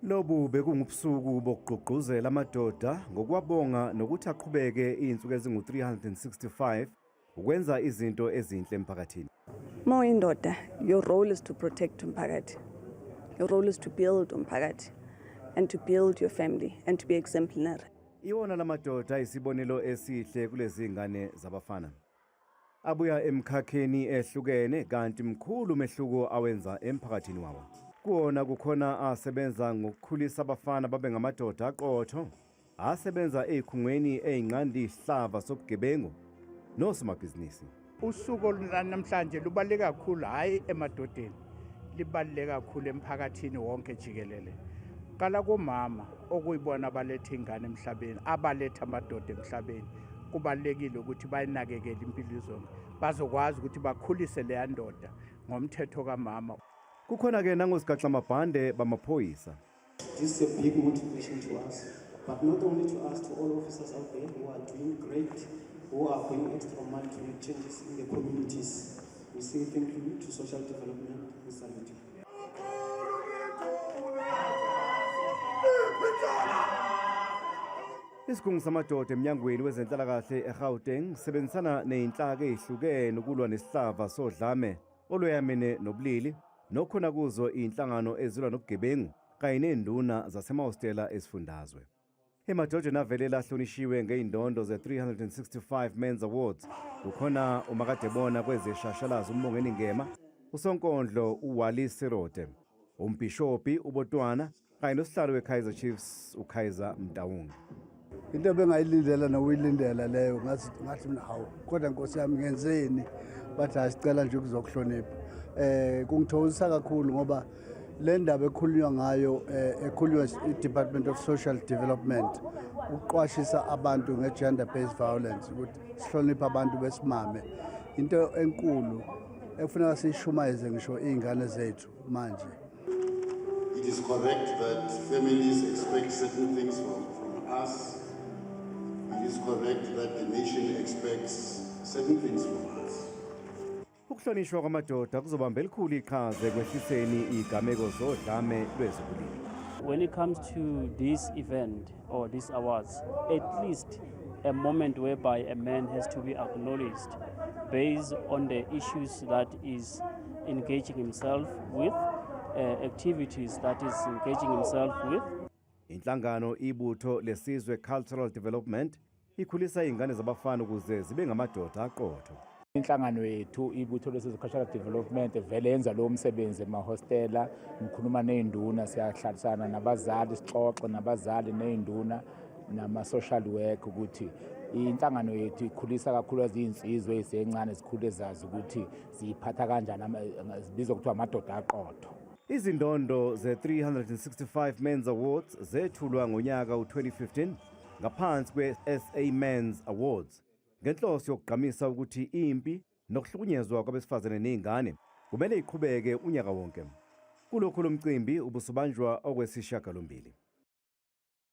Lobu bekungubusuku bokugqugquzela amadoda ngokwabonga nokuthi aqhubeke izinsuku ezingu-365 ukwenza izinto ezinhle emphakathini. Indoda, your role is to protect umphakathi. Your role is to build umphakathi and to build your family and to be exemplary. Iwona lamadoda ayisibonelo esihle kulezi ngane zabafana. Abuya emkhakheni ehlukene kanti mkhulu umehluko awenza emphakathini wawo. Kuona kukhona asebenza ngokukhulisa abafana babe ngamadoda aqotho, asebenza ezikhungweni ezinqandi isihlava sobugebengu nosomabhizinisi. Usuku namhlanje lubaluleke kakhulu hayi emadodeni, libaluleke kakhulu emphakathini wonke jikelele. Kala kumama okuyibona abaletha ingane emhlabeni, abaletha amadoda emhlabeni, kubalulekile ukuthi bayinakekele impilo zonke, bazokwazi ukuthi bakhulise leya ndoda ngomthetho kamama. Kukhona ke nangosigaxa amabhande bamaphoyisa. This is a big motivation to us, but not only to us, to all officers out there who are doing great, who are going extra mile to make changes in the communities. We say thank you to social development. We salute you. Isigungu samadoda emnyangweni wezenhlalakahle eGauteng sebenzisana nezinhlaka ezihlukene ukulwa nesihlava sodlame olweyamene nobulili nokhona kuzo inhlangano ezilwa nobugebengu kanye nezinduna zasemahostela esifundazwe. Emadodeni avelela ahlonishiwe ngeindondo ze-365 Men's Awards kukhona umakadebona kwezeshashalazi umbongeni ngema, usonkondlo uWally Sirote, umbhishobhi uBotwana kanye nosihlalo weKaizer Chiefs uKaizer Mtawunga. Into bengayilindela nokuyilindela leyo ngathi mina hawu kodwa Nkosi yami ngenzeni bathi asicela nje ukuzokuhlonipha. Kungithokozisa kakhulu ngoba le ndaba ekhulunywa ngayo ekhulunywa iDepartment of Social Development uqwashisa abantu nge-gender based violence ukuthi sihloniphe abantu besimame. Into enkulu efuneka siyishumayeze ngisho izingane zethu manje. It is correct that families expect certain things from us. It is correct that the nation expects certain things from us. Ukuhlonishwa kwamadoda kuzobamba elikhulu iqhaza ekwehliseni izigameko zodlame lwezobulili. When it comes to this event or these awards, at least a moment whereby a man has to be acknowledged based on the issues that is engaging himself with, activities that is engaging himself with. Inhlangano ibutho lesizwe Cultural Development ikhulisa izingane zabafana ukuze zibe ngamadoda aqotho. Inhlangano yethu ibutho lesizwe Cultural Development vele yenza lo msebenzi emahostela, ngikhuluma nezinduna, siyahlalisana nabazali, sixoxe nabazali nezinduna nama-social work ukuthi inhlangano yethu ikhulisa kakhulu izinsizwe ezisencane zikhule zazi ukuthi ziyiphatha kanjani, zibizwa kuthiwa amadoda aqotho. Izindondo ze-365 Men's Awards zethulwa ngonyaka u-2015 ngaphansi kwe-SA Men's Awards ngenhloso yokugqamisa ukuthi impi nokuhlukunyezwa kwabesifazane nezingane kumele iqhubeke unyaka wonke. Kulokhu lo mcimbi ubusubanjwa okwesishiyagalombili.